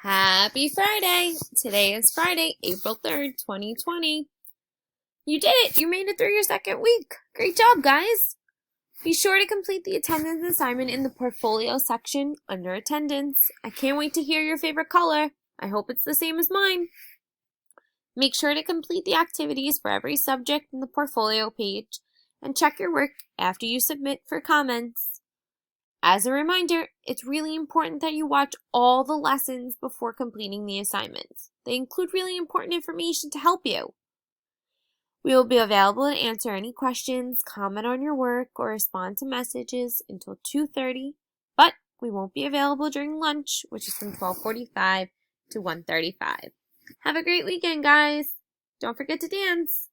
Happy Friday! Today is Friday, April 3rd, 2020. You did it! You made it through your second week. Great job, guys! Be sure to complete the attendance assignment in the portfolio section under attendance. I can't wait to hear your favorite color. I hope it's the same as mine. Make sure to complete the activities for every subject in the portfolio page and check your work after you submit for comments. As a reminder, it's really important that you watch all the lessons before completing the assignments. They include really important information to help you. We will be available to answer any questions, comment on your work, or respond to messages until 2:30, but we won't be available during lunch, which is from 12:45 to 1:35. Have a great weekend, guys. Don't forget to dance.